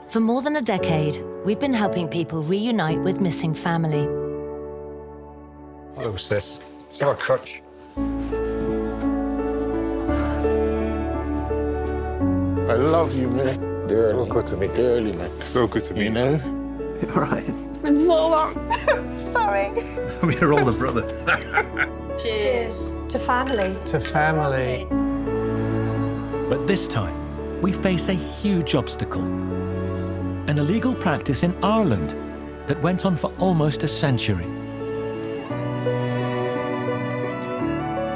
For more than a decade, we've been helping people reunite with missing family. What's this? It's not a crutch. I love you, man. Dearly. So good to me, dearly, man. So good to me, man. You all right? It's been so long. Sorry. We're older brother. Cheers. To family. To family. But this time, we face a huge obstacle. An illegal practice in Ireland that went on for almost a century.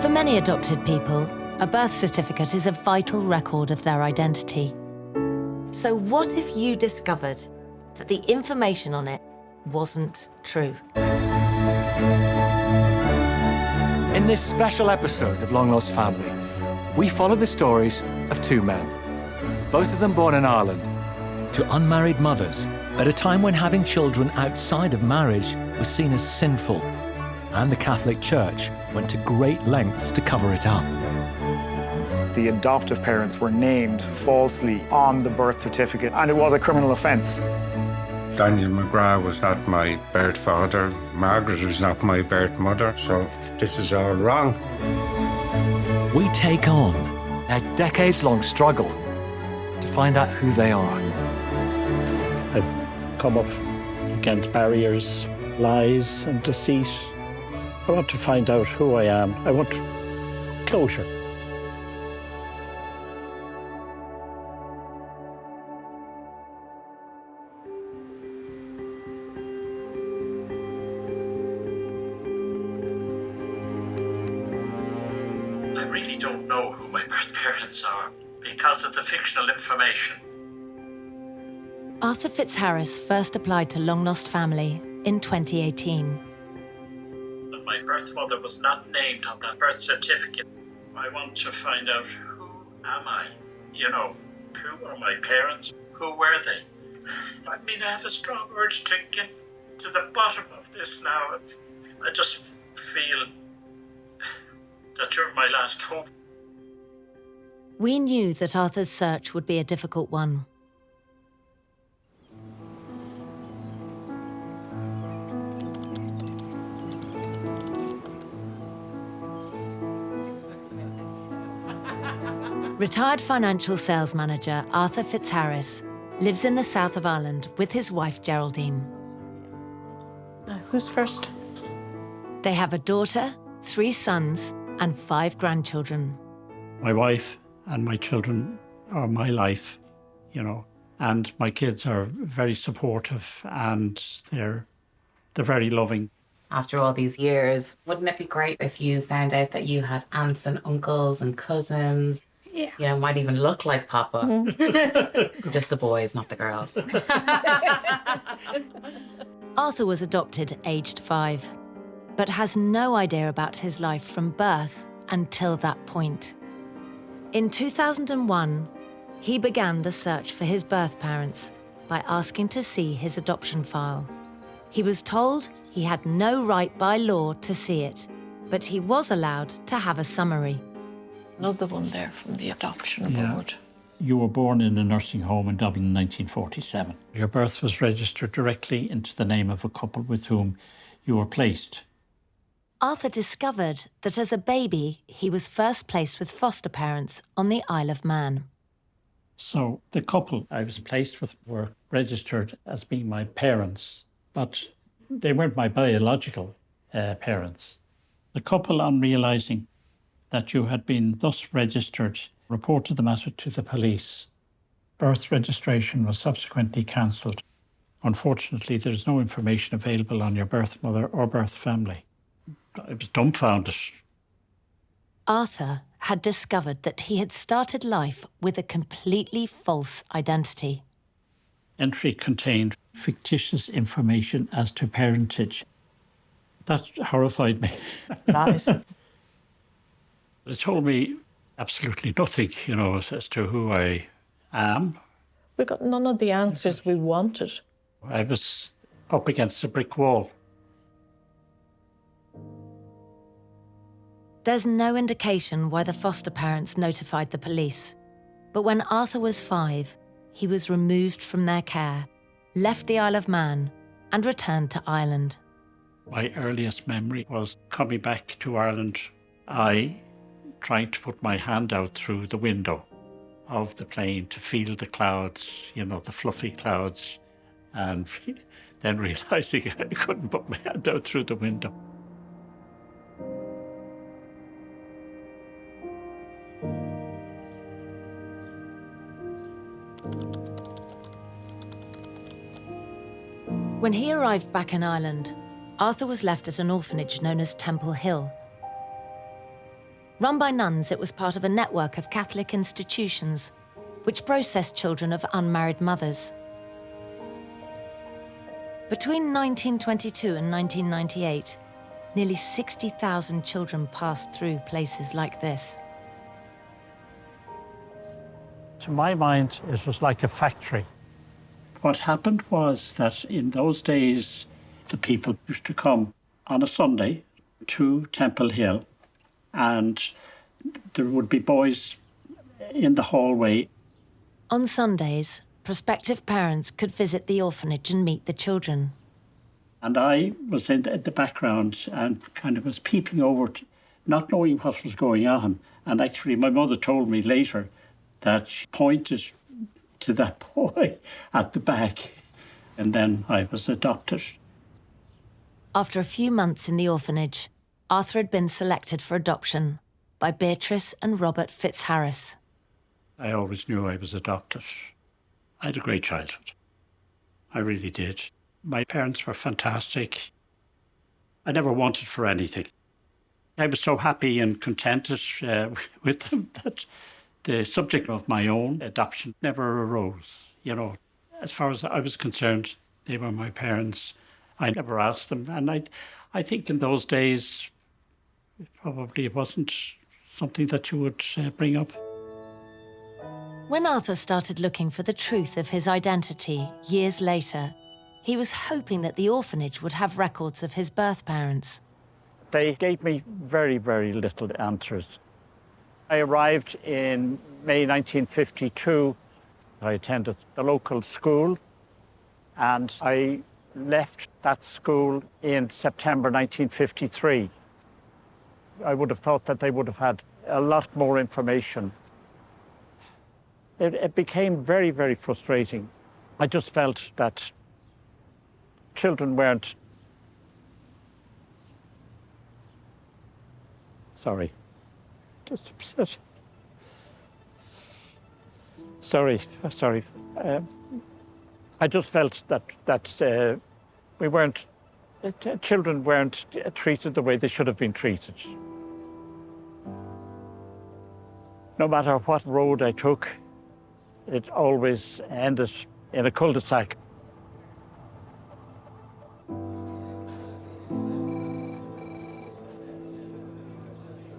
For many adopted people, a birth certificate is a vital record of their identity. So what if you discovered that the information on it wasn't true? In this special episode of Long Lost Family, we follow the stories of two men, both of them born in Ireland, to unmarried mothers at a time when having children outside of marriage was seen as sinful, and the Catholic Church went to great lengths to cover it up. The adoptive parents were named falsely on the birth certificate, and it was a criminal offence. Daniel McGrath was not my birth father. Margaret was not my birth mother, so this is all wrong. We take on their decades-long struggle to find out who they are. I've come up against barriers, lies and deceit. I want to find out who I am. I want closure. I really don't know who my birth parents are because of the fictional information. Arthur Fitzharris first applied to Long Lost Family in 2018. But my birth mother was not named on that birth certificate. I want to find out, who am I? You know, who are my parents? Who were they? I mean, I have a strong urge to get to the bottom of this now. I just feel that you're my last hope. We knew that Arthur's search would be a difficult one. Retired financial sales manager Arthur Fitzharris lives in the south of Ireland with his wife Geraldine. Who's first? They have a daughter, 3 sons, and 5 grandchildren. My wife and my children are my life, you know, and my kids are very supportive and they're very loving. After all these years, wouldn't it be great if you found out that you had aunts and uncles and cousins? Yeah. You know, might even look like Papa. Just the boys, not the girls. Arthur was adopted aged 5, but has no idea about his life from birth until that point. In 2001, he began the search for his birth parents by asking to see his adoption file. He was told he had no right by law to see it, but he was allowed to have a summary. Another one there from the adoption board. You were born in a nursing home in Dublin in 1947. Your birth was registered directly into the name of a couple with whom you were placed. Arthur discovered that as a baby, he was first placed with foster parents on the Isle of Man. So the couple I was placed with were registered as being my parents, but they weren't my biological parents. The couple, on realising that you had been thus registered, reported the matter to the police. Birth registration was subsequently cancelled. Unfortunately, there is no information available on your birth mother or birth family. I was dumbfounded. Arthur had discovered that he had started life with a completely false identity. Entry contained fictitious information as to parentage. That horrified me. Nice. It told me absolutely nothing, you know, as to who I am. We got none of the answers we wanted. I was up against a brick wall. There's no indication why the foster parents notified the police. But when Arthur was 5, he was removed from their care, left the Isle of Man, and returned to Ireland. My earliest memory was coming back to Ireland. I trying to put my hand out through the window of the plane to feel the clouds, you know, the fluffy clouds, and then realising I couldn't put my hand out through the window. When he arrived back in Ireland, Arthur was left at an orphanage known as Temple Hill. Run by nuns, it was part of a network of Catholic institutions which processed children of unmarried mothers. Between 1922 and 1998, nearly 60,000 children passed through places like this. To my mind, it was like a factory. What happened was that in those days, the people used to come on a Sunday to Temple Hill, and there would be boys in the hallway. On Sundays, prospective parents could visit the orphanage and meet the children. And I was in the background and kind of was peeping over, not knowing what was going on. And actually, my mother told me later that she pointed to that boy at the back, and then I was adopted. After a few months in the orphanage, Arthur had been selected for adoption by Beatrice and Robert Fitzharris. I always knew I was adopted. I had a great childhood. I really did. My parents were fantastic. I never wanted for anything. I was so happy and contented with them that the subject of my own adoption never arose. You know, as far as I was concerned, they were my parents. I never asked them. And I think in those days, it wasn't something that you would bring up. When Arthur started looking for the truth of his identity years later, he was hoping that the orphanage would have records of his birth parents. They gave me very, very little answers. I arrived in May 1952. I attended the local school, and I left that school in September 1953. I would have thought that they would have had a lot more information. It became very, very frustrating. I just felt that children weren't... Sorry. Just upset. Sorry. I just felt that we weren't... children weren't treated the way they should have been treated. No matter what road I took, it always ended in a cul-de-sac.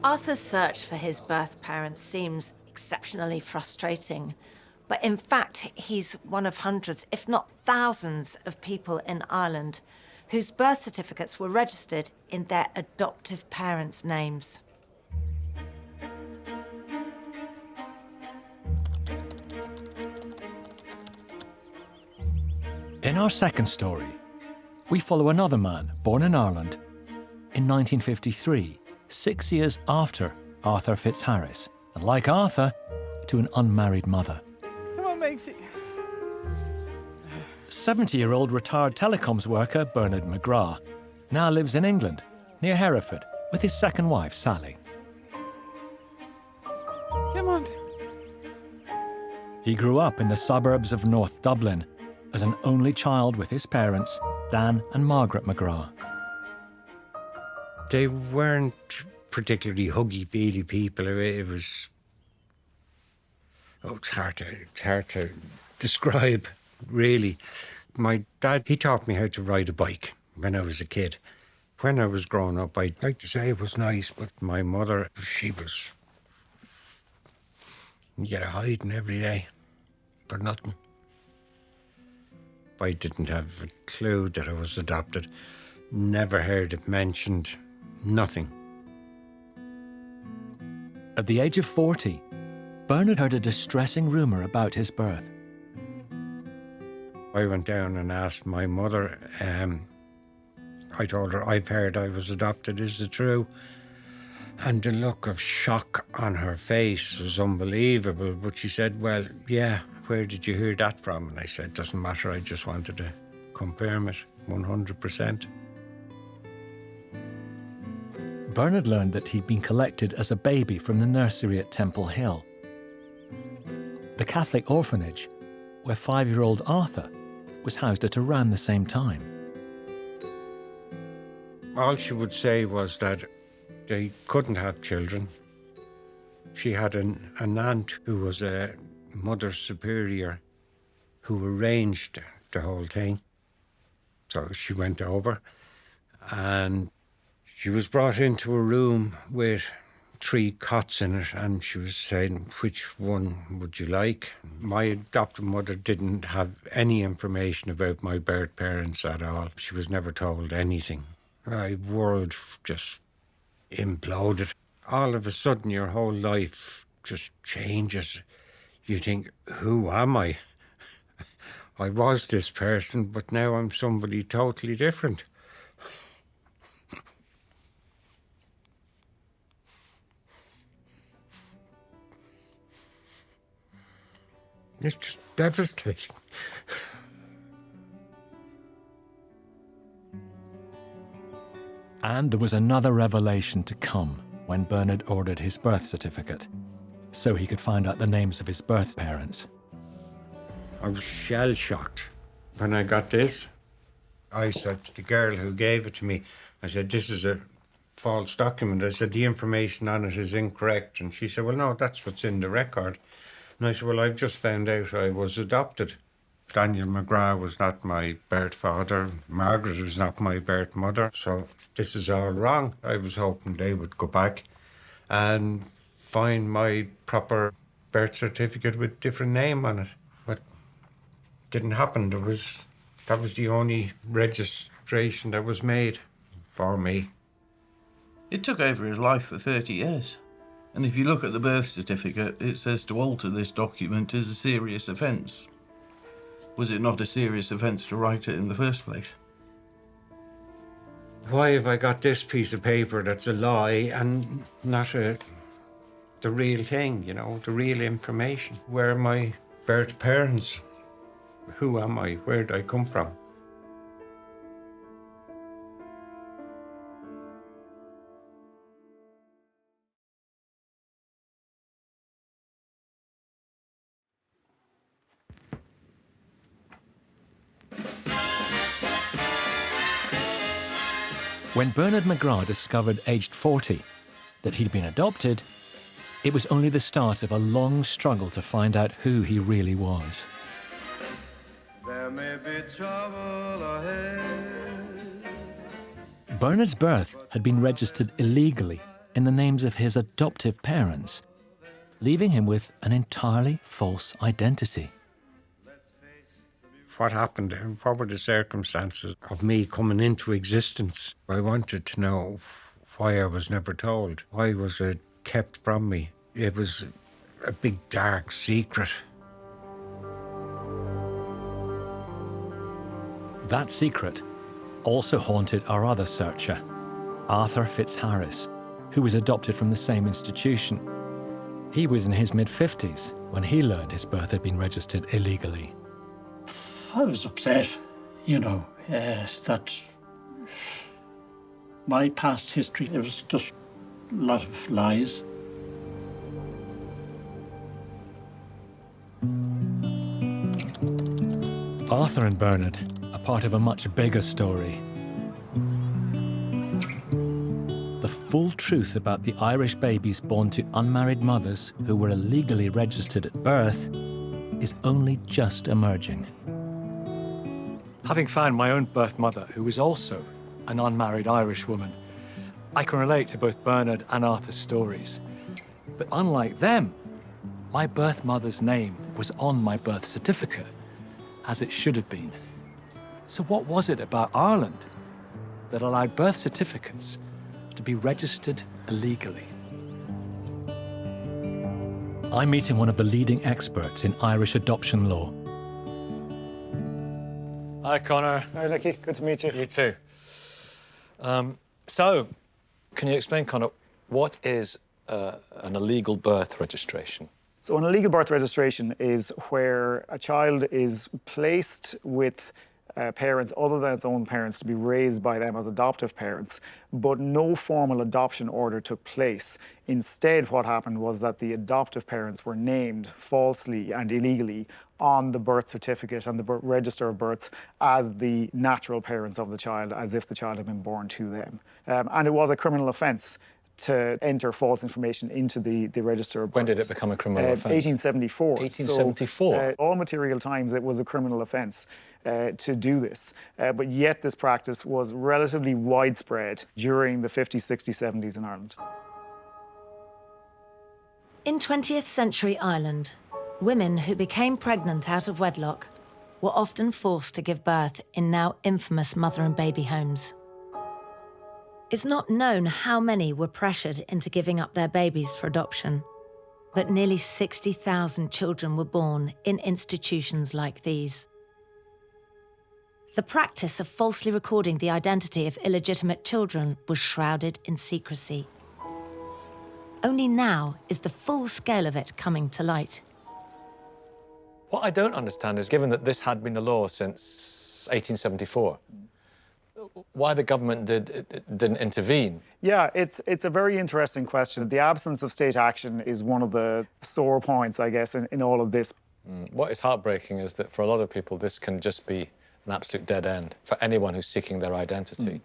Arthur's search for his birth parents seems exceptionally frustrating, but in fact, he's one of hundreds, if not thousands, of people in Ireland whose birth certificates were registered in their adoptive parents' names. In our second story, we follow another man born in Ireland in 1953, 6 years after Arthur Fitzharris, and like Arthur, to an unmarried mother. What makes it? 70-year-old retired telecoms worker Bernard McGrath now lives in England, near Hereford, with his second wife, Sally. Come on. He grew up in the suburbs of North Dublin as an only child with his parents, Dan and Margaret McGrath. They weren't particularly huggy-feely people. It was... it's hard to describe, really. My dad, he taught me how to ride a bike when I was a kid. When I was growing up, I'd like to say it was nice, but my mother, she was... You get a hiding every day for nothing. I didn't have a clue that I was adopted. Never heard it mentioned. Nothing. At the age of 40, Bernard heard a distressing rumour about his birth. I went down and asked my mother. I told her, I've heard I was adopted, is it true? And the look of shock on her face was unbelievable. But she said, well, yeah, where did you hear that from? And I said, doesn't matter, I just wanted to confirm it 100%. Bernard learned that he'd been collected as a baby from the nursery at Temple Hill, the Catholic orphanage where 5-year-old Arthur was housed at around the same time. All she would say was that they couldn't have children. She had an aunt who was a mother superior who arranged the whole thing. So she went over and she was brought into a room with 3 cots in it, and she was saying, which one would you like? My adopted mother didn't have any information about my birth parents at all. She was never told anything. My world just imploded. All of a sudden, your whole life just changes. You think, who am I? I was this person, but now I'm somebody totally different. It's just devastating. And there was another revelation to come when Bernard ordered his birth certificate, so he could find out the names of his birth parents. I was shell-shocked when I got this. I said to the girl who gave it to me, I said, this is a false document. I said, the information on it is incorrect. And she said, well, no, that's what's in the record. And I said, well, I've just found out I was adopted. Daniel McGrath was not my birth father. Margaret was not my birth mother. So this is all wrong. I was hoping they would go back and find my proper birth certificate with different name on it. But it didn't happen. That was the only registration that was made for me. It took over his life for 30 years. And if you look at the birth certificate, it says to alter this document is a serious offence. Was it not a serious offence to write it in the first place? Why have I got this piece of paper that's a lie and not the real thing, you know, the real information? Where are my birth parents? Who am I? Where did I come from? When Bernard McGrath discovered, aged 40, that he'd been adopted, it was only the start of a long struggle to find out who he really was. There may be trouble ahead. Bernard's birth had been registered illegally in the names of his adoptive parents, leaving him with an entirely false identity. What happened and what were the circumstances of me coming into existence? I wanted to know why I was never told. Why was it kept from me? It was a big dark secret. That secret also haunted our other searcher, Arthur Fitzharris, who was adopted from the same institution. He was in his mid-50s when he learned his birth had been registered illegally. I was upset, you know, that my past history, there was just a lot of lies. Arthur and Bernard are part of a much bigger story. The full truth about the Irish babies born to unmarried mothers who were illegally registered at birth is only just emerging. Having found my own birth mother, who was also an unmarried Irish woman, I can relate to both Bernard and Arthur's stories. But unlike them, my birth mother's name was on my birth certificate, as it should have been. So what was it about Ireland that allowed birth certificates to be registered illegally? I'm meeting one of the leading experts in Irish adoption law. Hi, Connor. Hi, Nicky. Good to meet you. You too. So, can you explain, Connor, what is an illegal birth registration? So an illegal birth registration is where a child is placed with parents other than its own parents to be raised by them as adoptive parents, but no formal adoption order took place. Instead, what happened was that the adoptive parents were named falsely and illegally on the birth certificate and the register of births as the natural parents of the child, as if the child had been born to them. And it was a criminal offence to enter false information into the register of births. When did it become a criminal offence? 1874. 1874? So, all material times it was a criminal offence to do this. But yet this practice was relatively widespread during the 50s, 60s, 70s in Ireland. In 20th century Ireland, women who became pregnant out of wedlock were often forced to give birth in now infamous mother and baby homes. It's not known how many were pressured into giving up their babies for adoption, but nearly 60,000 children were born in institutions like these. The practice of falsely recording the identity of illegitimate children was shrouded in secrecy. Only now is the full scale of it coming to light. What I don't understand is, given that this had been the law since 1874, why the government didn't intervene? Yeah, it's a very interesting question. The absence of state action is one of the sore points, I guess, in all of this. What is heartbreaking is that for a lot of people, this can just be an absolute dead end for anyone who's seeking their identity.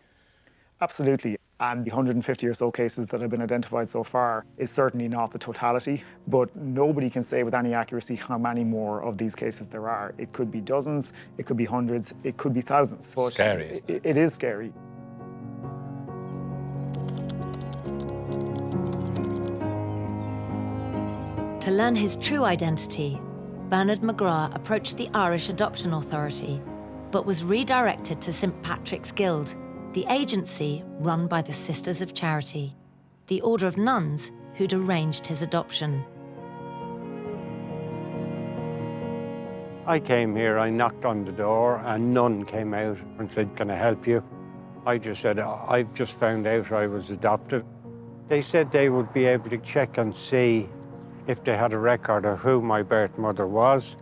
Absolutely. And the 150 or so cases that have been identified so far is certainly not the totality, but nobody can say with any accuracy how many more of these cases there are. It could be dozens, it could be hundreds, it could be thousands. But scary, isn't it? It is scary. To learn his true identity, Bernard McGrath approached the Irish Adoption Authority, but was redirected to St Patrick's Guild, the agency run by the Sisters of Charity, the order of nuns who'd arranged his adoption. I came here, I knocked on the door, and a nun came out and said, "Can I help you?" I just said, "I've just found out I was adopted." They said they would be able to check and see if they had a record of who my birth mother was.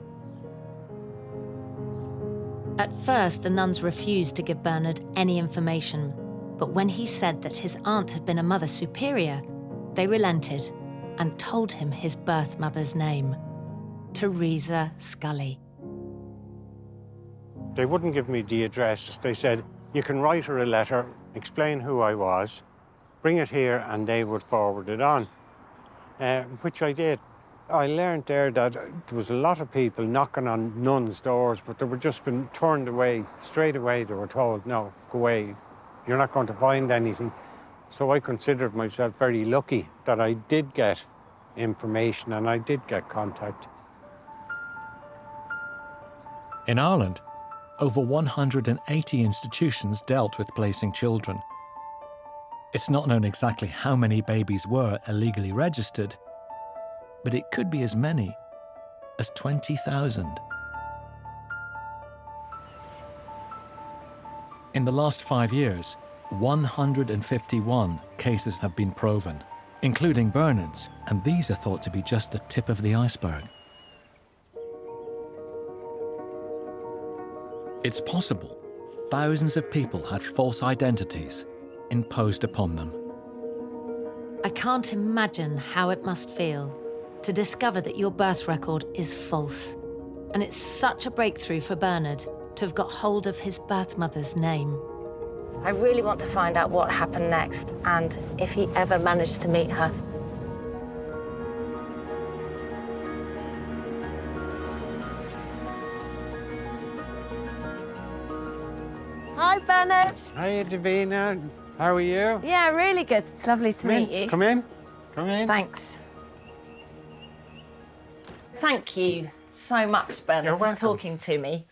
At first, the nuns refused to give Bernard any information, but when he said that his aunt had been a mother superior, they relented and told him his birth mother's name, Teresa Scully. They wouldn't give me the address. They said, "You can write her a letter, explain who I was, bring it here, and they would forward it on," which I did. I learned there that there was a lot of people knocking on nuns' doors, but they were just been turned away. Straight away, they were told, "No, go away. You're not going to find anything." So I considered myself very lucky that I did get information and I did get contact. In Ireland, over 180 institutions dealt with placing children. It's not known exactly how many babies were illegally registered, but it could be as many as 20,000. In the last 5 years, 151 cases have been proven, including Bernard's, and these are thought to be just the tip of the iceberg. It's possible thousands of people had false identities imposed upon them. I can't imagine how it must feel to discover that your birth record is false. And it's such a breakthrough for Bernard to have got hold of his birth mother's name. I really want to find out what happened next and if he ever managed to meet her. Hi, Bernard. Hi, Davina. How are you? Yeah, really good. It's lovely to meet you. Come in. Come in. Thanks. Thank you so much, Bernard, for talking to me.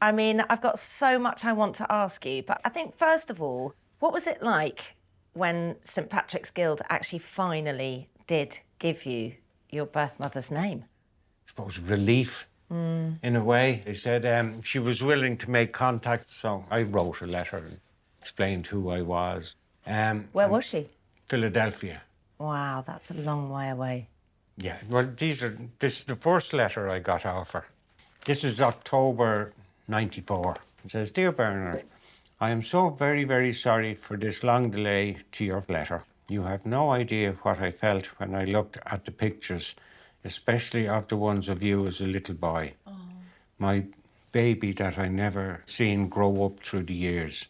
I mean, I've got so much I want to ask you, but I think, first of all, what was it like when St Patrick's Guild actually finally did give you your birth mother's name? I suppose relief, in a way. They said she was willing to make contact, so I wrote a letter and explained who I was. Where was she? Philadelphia. Wow, that's a long way away. Yeah, well, this is the first letter I got off her. This is October 94. It says, "Dear Bernard, I am so very, very sorry for this long delay to your letter. You have no idea what I felt when I looked at the pictures, especially of the ones of you as a little boy. Oh. My baby that I never seen grow up through the years.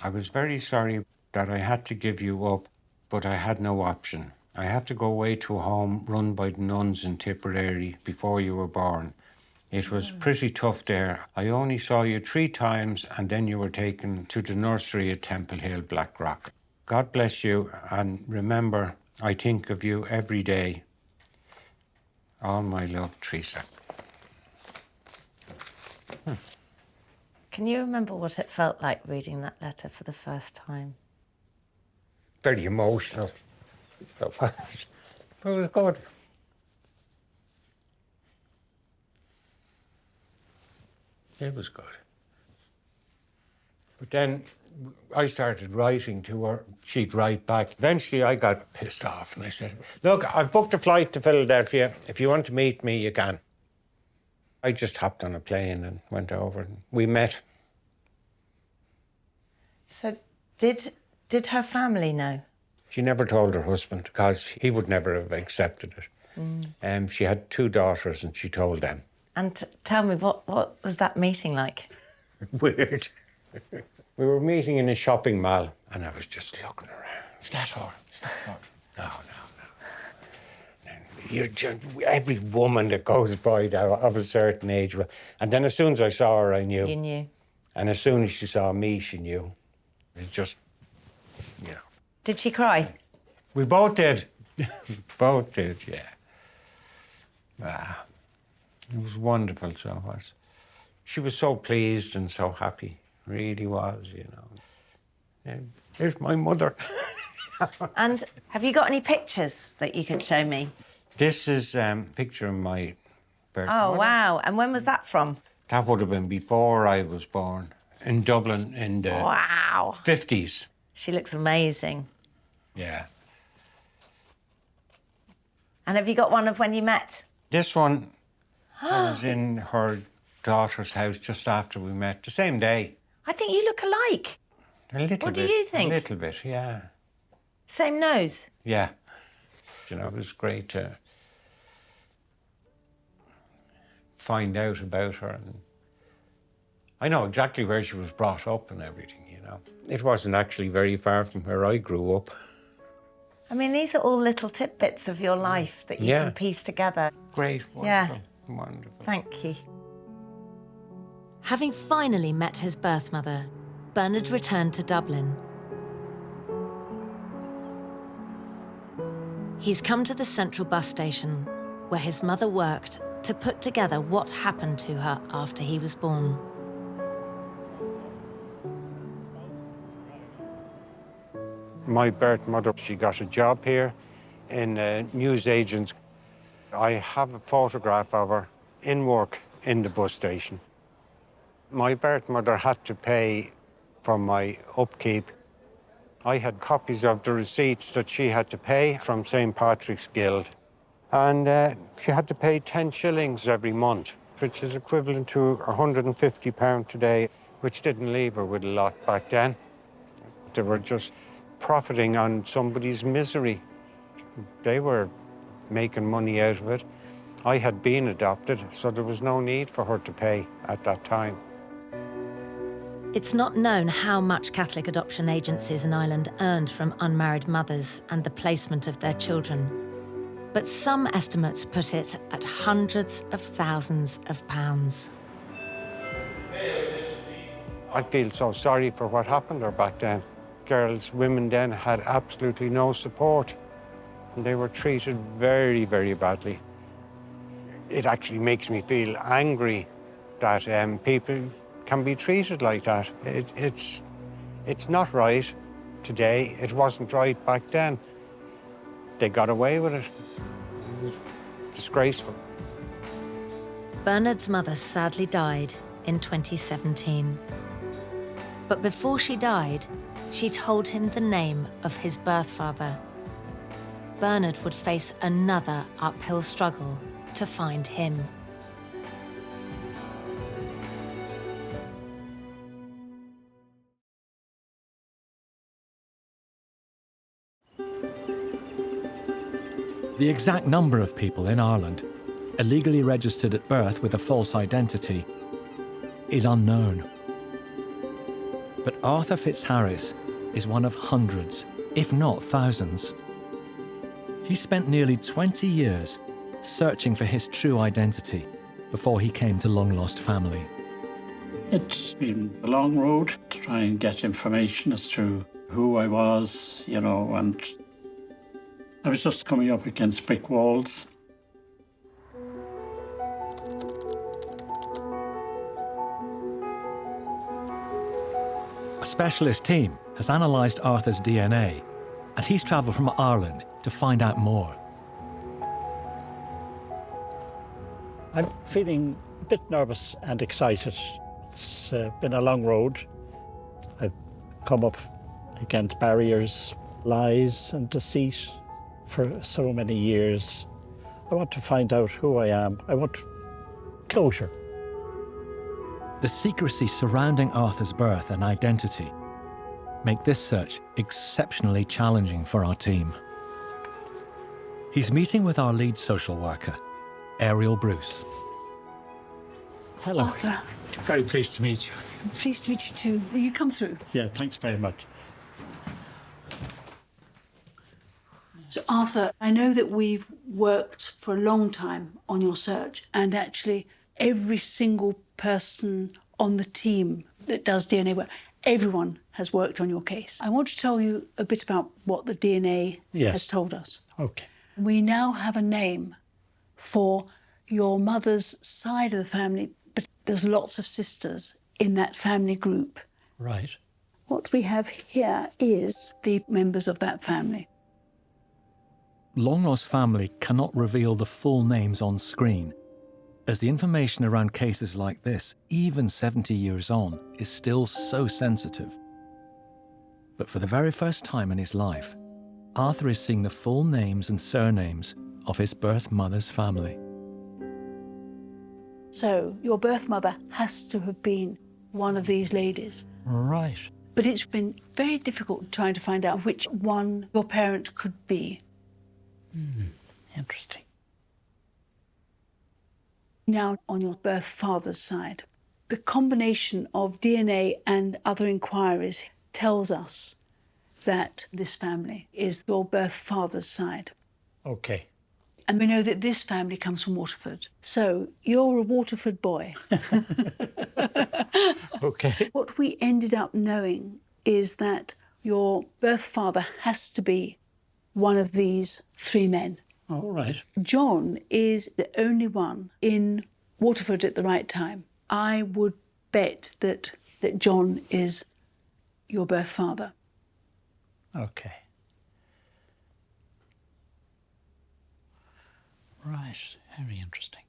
I was very sorry that I had to give you up, but I had no option. I had to go away to a home run by the nuns in Tipperary before you were born. It was pretty tough there. I only saw you 3 times and then you were taken to the nursery at Temple Hill, Blackrock. God bless you, and remember, I think of you every day. All my love, Teresa." Can you remember what it felt like reading that letter for the first time? Very emotional. But it was good. It was good. But then I started writing to her. She'd write back. Eventually I got pissed off and I said, "Look, I've booked a flight to Philadelphia. If you want to meet me, you can." I just hopped on a plane and went over and we met. So did her family know? She never told her husband because he would never have accepted it. She had 2 daughters and she told them. And tell me, what was that meeting like? Weird. We were meeting in a shopping mall and I was just looking around. Is that her? Is that her? No. You're just, every woman that goes by now of a certain age. And then as soon as I saw her, I knew. You knew. And as soon as she saw me, she knew. It was just, you know. Did she cry? We both did. Both did, yeah. It was wonderful, so it was. She was so pleased and so happy. Really was, you know. And here's my mother. And have you got any pictures that you can show me? This is a picture of my birth Oh, mother. wow. And when was that from? That would have been before I was born, in Dublin in the Wow. 50s. She looks amazing. Yeah. And have you got one of when you met? This one, I was in her daughter's house just after we met, the same day. I think you look alike. A little bit. What do you think? A little bit, yeah. Same nose? Yeah. You know, it was great to find out about her. And I know exactly where she was brought up and everything, you know. It wasn't actually very far from where I grew up. I mean, these are all little tidbits of your life that you can piece together. Great, wonderful, Yeah. Wonderful. Thank you. Having finally met his birth mother, Bernard returned to Dublin. He's come to the central bus station where his mother worked to put together what happened to her after he was born. My birth mother, she got a job here in a newsagent's. I have a photograph of her in work in the bus station. My birth mother had to pay for my upkeep. I had copies of the receipts that she had to pay from St. Patrick's Guild. And she had to pay 10 shillings every month, which is equivalent to £150 today, which didn't leave her with a lot back then. They were just profiting on somebody's misery. They were making money out of it. I had been adopted, so there was no need for her to pay at that time. It's not known how much Catholic adoption agencies in Ireland earned from unmarried mothers and the placement of their children, but some estimates put it at hundreds of thousands of pounds. I feel so sorry for what happened to her back then. Girls, women then had absolutely no support. They were treated very, very badly. It actually makes me feel angry that people can be treated like that. It's not right today. It wasn't right back then. They got away with it. It was disgraceful. Bernard's mother sadly died in 2017. But before she died, she told him the name of his birth father. Bernard would face another uphill struggle to find him. The exact number of people in Ireland illegally registered at birth with a false identity is unknown. But Arthur Fitzharris is one of hundreds, if not thousands. He spent nearly 20 years searching for his true identity before he came to Long Lost Family. It's been a long road to try and get information as to who I was, you know, and I was just coming up against brick walls. A specialist team has analysed Arthur's DNA, and he's travelled from Ireland to find out more. I'm feeling a bit nervous and excited. It's been a long road. I've come up against barriers, lies and deceit for so many years. I want to find out who I am. I want closure. The secrecy surrounding Arthur's birth and identity make this search exceptionally challenging for our team. He's meeting with our lead social worker, Ariel Bruce. Hello. Arthur. Very pleased to meet you. Pleased to meet you too. You come through. Yeah, thanks very much. So, Arthur, I know that we've worked for a long time on your search, and actually every single person on the team that does DNA work, everyone has worked on your case. I want to tell you a bit about what the DNA has told us. Okay. We now have a name for your mother's side of the family, but there's lots of sisters in that family group. Right. What we have here is the members of that family. Long Lost Family cannot reveal the full names on screen, as the information around cases like this, even 70 years on, is still so sensitive. But for the very first time in his life, Arthur is seeing the full names and surnames of his birth mother's family. So your birth mother has to have been one of these ladies. Right. But it's been very difficult trying to find out which one your parent could be. Interesting. Now, on your birth father's side, the combination of DNA and other inquiries tells us that this family is your birth father's side. Okay. And we know that this family comes from Waterford. So you're a Waterford boy. Okay. What we ended up knowing is that your birth father has to be one of these three men. All right. John is the only one in Waterford at the right time. I would bet that John is your birth father. Okay. Right. Very interesting.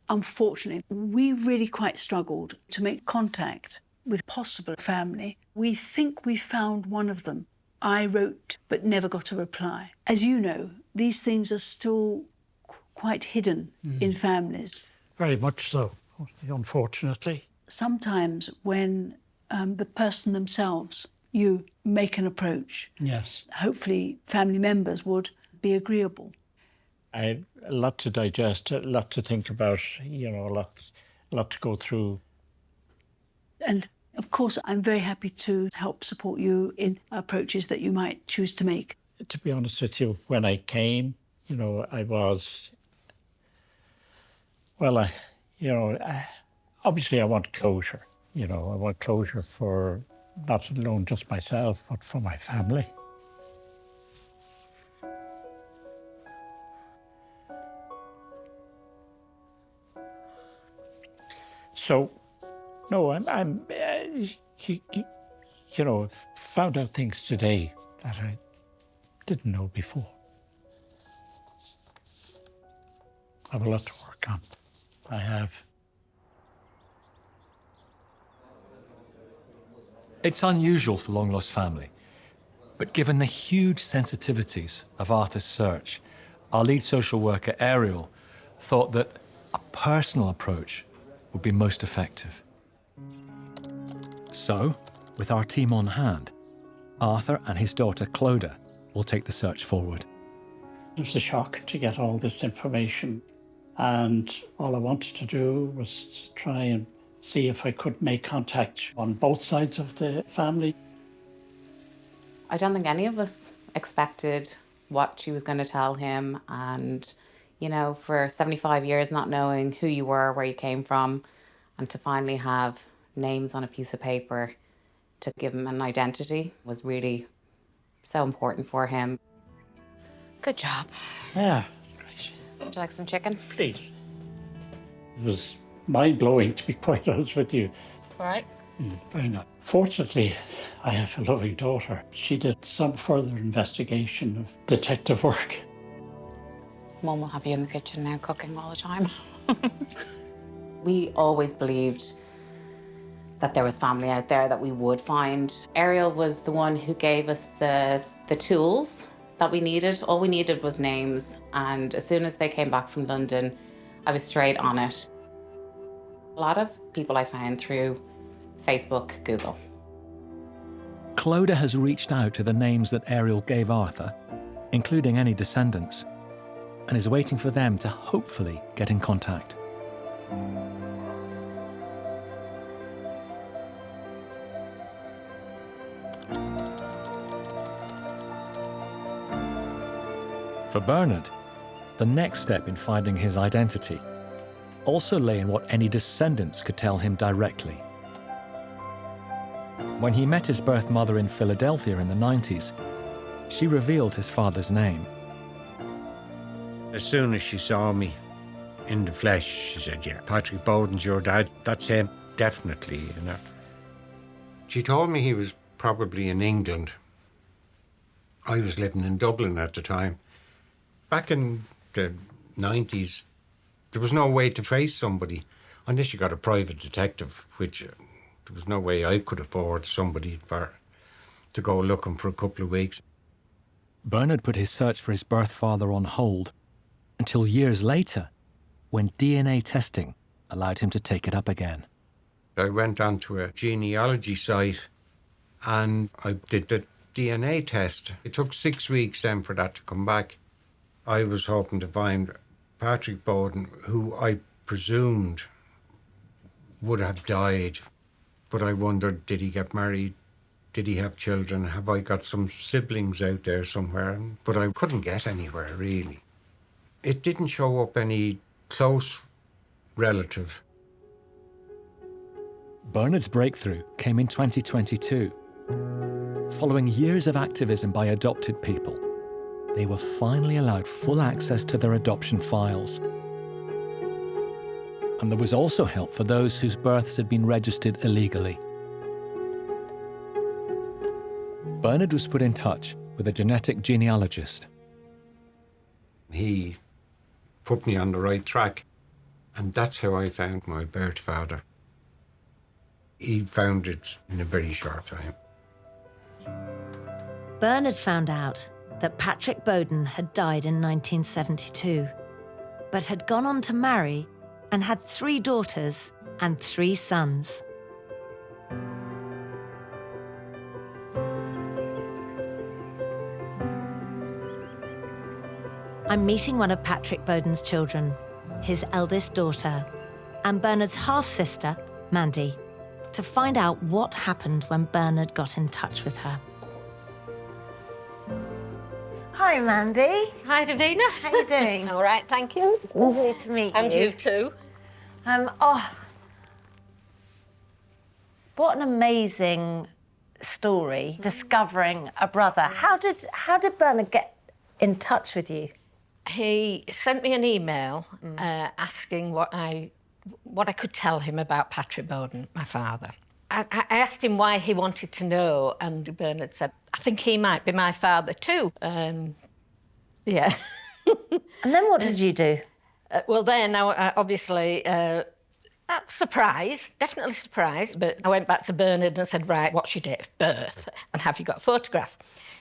Unfortunately, we really quite struggled to make contact with possible family. We think we found one of them. I wrote but never got a reply. As you know, these things are still quite hidden in families. Very much so, unfortunately. Sometimes when the person themselves, you make an approach, Yes. hopefully family members would be agreeable. I have a lot to digest, a lot to think about, you know, a lot to go through. And of course, I'm very happy to help support you in approaches that you might choose to make. To be honest with you, when I came, you know, I was, well, obviously I want closure. You know, I want closure for not alone just myself, but for my family. So, no, you know, found out things today that I didn't know before. I have a lot to work on. I have. It's unusual for Long Lost Family, but given the huge sensitivities of Arthur's search, our lead social worker, Ariel, thought that a personal approach would be most effective. So, with our team on hand, Arthur and his daughter, Clodagh, will take the search forward. It was a shock to get all this information, and all I wanted to do was to try and see if I could make contact on both sides of the family. I don't think any of us expected what she was going to tell him, and, you know, for 75 years not knowing who you were, where you came from, and to finally have names on a piece of paper to give him an identity was really so important for him. Good job. Yeah, that's great. Would you like some chicken? Please. It was mind-blowing, to be quite honest with you. All right. Very nice. Fortunately, I have a loving daughter. She did some further investigation of detective work. Mum will have you in the kitchen now cooking all the time. We always believed that there was family out there that we would find. Ariel was the one who gave us the tools that we needed. All we needed was names, and as soon as they came back from London, I was straight on it. A lot of people I found through Facebook, Google. Clodagh has reached out to the names that Ariel gave Arthur, including any descendants, and is waiting for them to hopefully get in contact. For Bernard, the next step in finding his identity also lay in what any descendants could tell him directly. When he met his birth mother in Philadelphia in the 90s, she revealed his father's name. As soon as she saw me in the flesh, she said, yeah, Patrick Bowden's your dad. That's him, definitely, you know. She told me he was probably in England. I was living in Dublin at the time. Back in the 90s, there was no way to trace somebody unless you got a private detective, which there was no way I could afford somebody to go looking for a couple of weeks. Bernard put his search for his birth father on hold until years later, when DNA testing allowed him to take it up again. I went onto a genealogy site and I did the DNA test. It took 6 weeks then for that to come back. I was hoping to find Patrick Bowden, who I presumed would have died, but I wondered, did he get married? Did he have children? Have I got some siblings out there somewhere? But I couldn't get anywhere, really. It didn't show up any close relative. Bernard's breakthrough came in 2022. Following years of activism by adopted people, they were finally allowed full access to their adoption files. And there was also help for those whose births had been registered illegally. Bernard was put in touch with a genetic genealogist. He put me on the right track, and that's how I found my birth father. He found it in a very short time. Bernard found out that Patrick Bowden had died in 1972, but had gone on to marry and had 3 daughters and 3 sons. I'm meeting one of Patrick Bowden's children, his eldest daughter, and Bernard's half-sister, Mandy, to find out what happened when Bernard got in touch with her. Hi, Mandy. Hi, Davina. How you doing? All right, thank you. Lovely to meet you. And you too. What an amazing story, discovering a brother. How did Bernard get in touch with you? He sent me an email asking what I could tell him about Patrick Bowden, my father. I asked him why he wanted to know, and Bernard said, I think he might be my father too. Yeah. And then what did you do? Well, then, obviously, surprised, definitely surprised, but I went back to Bernard and said, right, what's your date of birth? And have you got a photograph?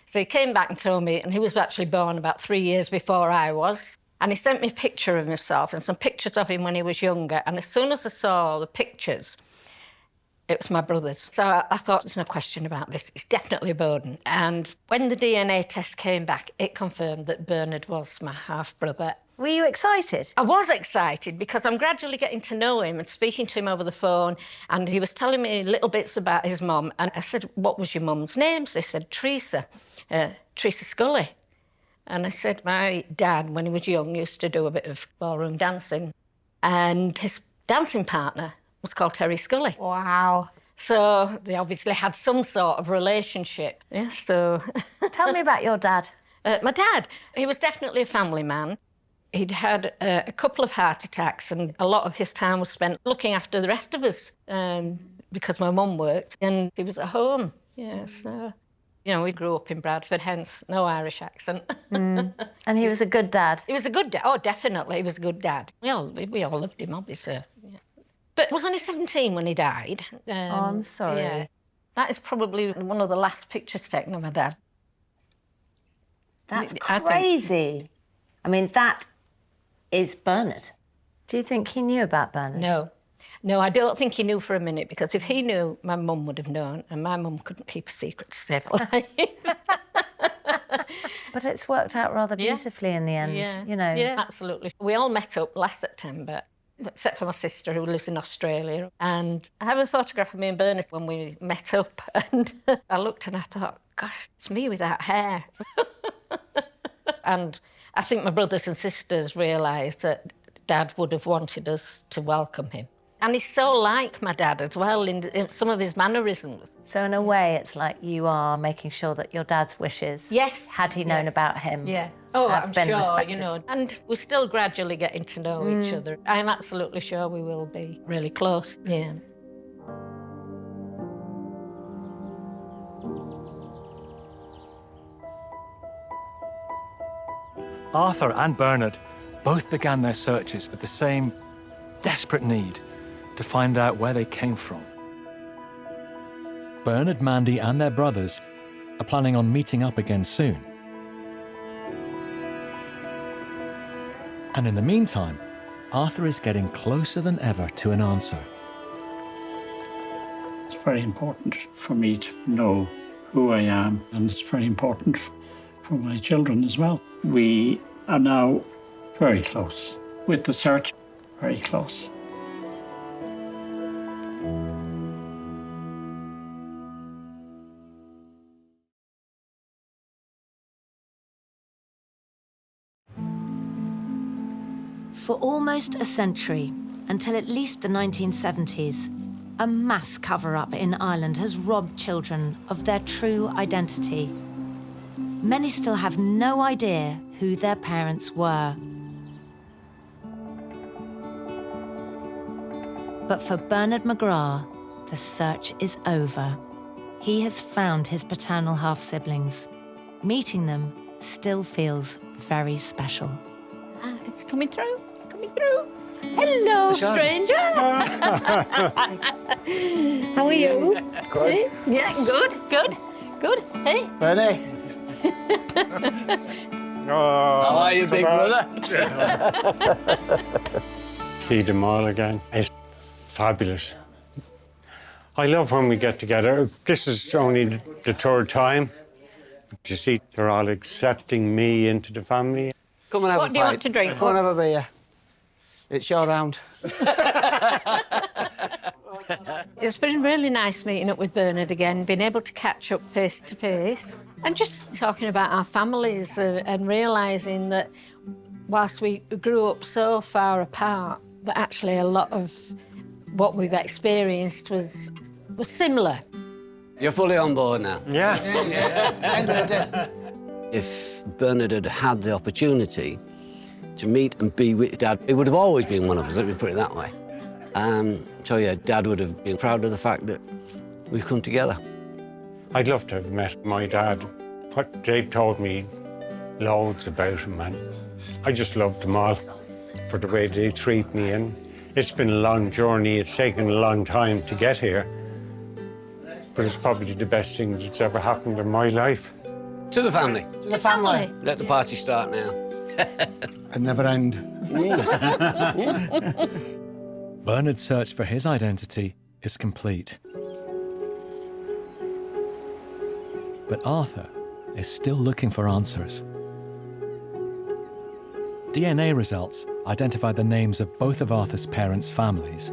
So he came back and told me, and he was actually born about 3 years before I was. And he sent me a picture of himself and some pictures of him when he was younger. And as soon as I saw the pictures, it was my brother's. So I thought, there's no question about this. It's definitely Bowden. And when the DNA test came back, it confirmed that Bernard was my half-brother. Were you excited? I was excited because I'm gradually getting to know him and speaking to him over the phone, and he was telling me little bits about his mum. And I said, what was your mum's name? So he said, Teresa Scully. And I said, my dad, when he was young, used to do a bit of ballroom dancing, and his dancing partner was called Terry Scully. Wow. So they obviously had some sort of relationship. Yeah, so... Tell me about your dad. My dad, he was definitely a family man. He'd had a couple of heart attacks, and a lot of his time was spent looking after the rest of us because my mum worked and he was at home. Yeah, so, you know, we grew up in Bradford, hence no Irish accent. And he was a good dad? He was a good dad. Oh, definitely, he was a good dad. We all loved him, obviously. Yeah. But I was only 17 when he died. Oh, I'm sorry. Yeah. That is probably one of the last pictures taken of my dad. That's crazy. I mean, that is Bernard. Do you think he knew about Bernard? No, I don't think he knew for a minute, because if he knew, my mum would have known, and my mum couldn't keep a secret to save her life. But it's worked out rather beautifully in the end, you know. Yeah, absolutely. We all met up last September, except for my sister who lives in Australia. And I have a photograph of me and Bernard when we met up, and I looked and I thought, gosh, it's me without hair. And I think my brothers and sisters realised that Dad would have wanted us to welcome him. And he's so like my dad as well in some of his mannerisms. So in a way, it's like you are making sure that your dad's wishes, had he known about him, I'm been sure, respected. you know. And we're still gradually getting to know each other. I'm absolutely sure we will be really close, yeah. Arthur and Bernard both began their searches with the same desperate need to find out where they came from. Bernard, Mandy and their brothers are planning on meeting up again soon. And in the meantime, Arthur is getting closer than ever to an answer. It's very important for me to know who I am, and it's very important for my children as well. We are now very close. With the search, very close. For almost a century, until at least the 1970s, a mass cover-up in Ireland has robbed children of their true identity. Many still have no idea who their parents were. But for Bernard McGrath, the search is over. He has found his paternal half-siblings. Meeting them still feels very special. It's coming through, Hello, stranger. How are you? Good. Yeah, good. Hey. Benny. How are you, big brother? See them all again. It's fabulous. I love when we get together. This is only the third time. But you see, they're all accepting me into the family. Come and have a What do you want to drink? Come and have a beer. It's your round. It's been really nice meeting up with Bernard again, being able to catch up face to face, and just talking about our families and realising that whilst we grew up so far apart, that actually a lot of what we've experienced was similar. You're fully on board now. Yeah. End of the day. If Bernard had had the opportunity to meet and be with Dad, it would have always been one of us, let me put it that way. So yeah, Dad would have been proud of the fact that we've come together. I'd love to have met my dad. What they've told me loads about him, and I just loved them all. for the way they treat me. And it's been a long journey. It's taken a long time to get here. But it's probably the best thing that's ever happened in my life. To the family. To the family. Let the party start now. And never end. Bernard's search for his identity is complete. But Arthur is still looking for answers. DNA results identify the names of both of Arthur's parents' families.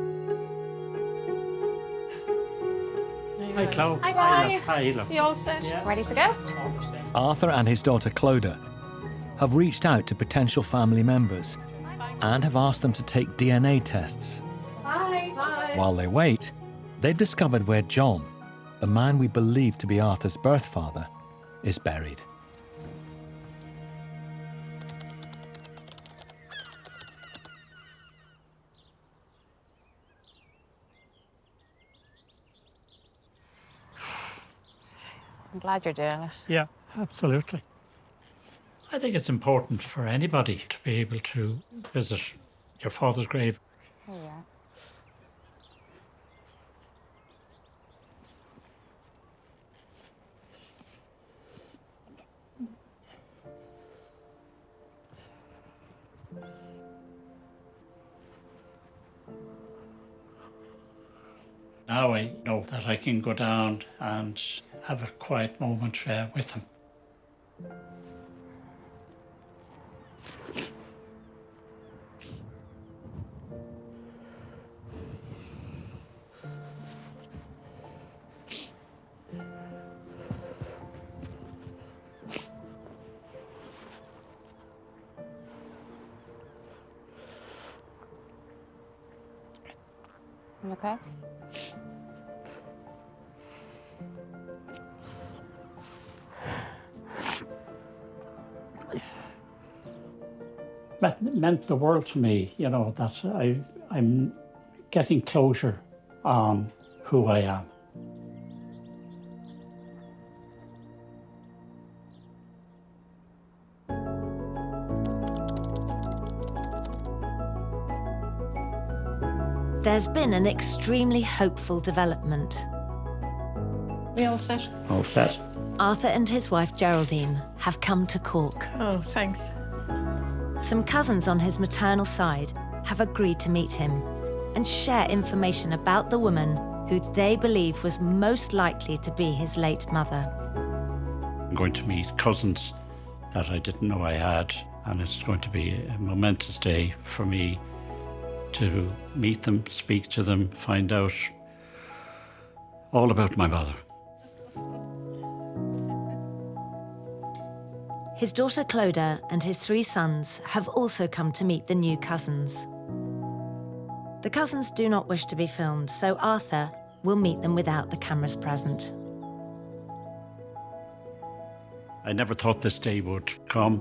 Hi, Chloe. Hi, guys. Hi, look. You all set? Ready to go? Arthur and his daughter Clodagh have reached out to potential family members and have asked them to take DNA tests. Hi. While they wait, they've discovered where John, the man we believe to be Arthur's birth father, is buried. I'm glad you're doing it. Yeah, absolutely. I think it's important for anybody to be able to visit your father's grave. Here you are. Now I know that I can go down and have a quiet moment with him. You okay? Meant the world to me, you know, that I'm getting closure on who I am. There's been an extremely hopeful development. We all set? All set. Arthur and his wife Geraldine have come to Cork. Oh, thanks. Some cousins on his maternal side have agreed to meet him and share information about the woman who they believe was most likely to be his late mother. I'm going to meet cousins that I didn't know I had, and it's going to be a momentous day for me to meet them, speak to them, find out all about my mother. His daughter Clodagh and his 3 sons have also come to meet the new cousins. The cousins do not wish to be filmed, so Arthur will meet them without the cameras present. I never thought this day would come.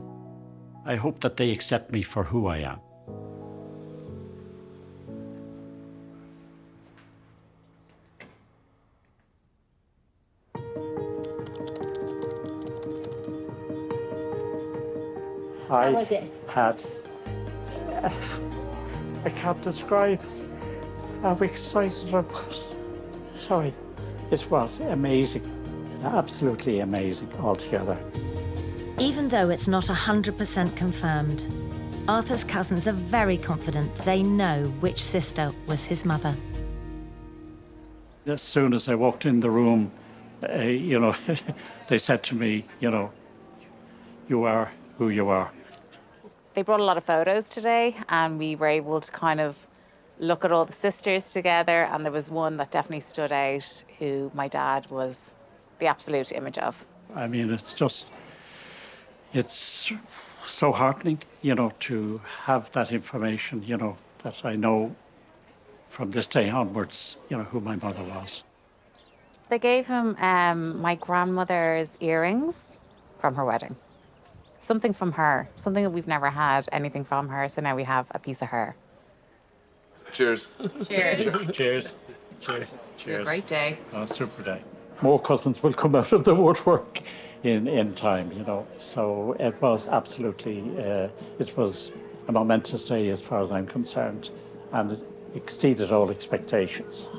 I hope that they accept me for who I am. How was it? I can't describe how excited I was. Sorry. It was amazing. Absolutely amazing altogether. Even though it's not 100% confirmed, Arthur's cousins are very confident they know which sister was his mother. As soon as I walked in the room, they said to me, you are who you are. They brought a lot of photos today, and we were able to kind of look at all the sisters together, and there was one that definitely stood out who my dad was the absolute image of. I mean, it's so heartening, to have that information, that I know from this day onwards, who my mother was. They gave him my grandmother's earrings from her wedding. Something from her, something that we've never had anything from her, so now we have a piece of her. Cheers. Cheers. Cheers. Cheers. It's a great day. Oh, super day. More cousins will come out of the woodwork in time, So it was absolutely, it was a momentous day as far as I'm concerned, and it exceeded all expectations.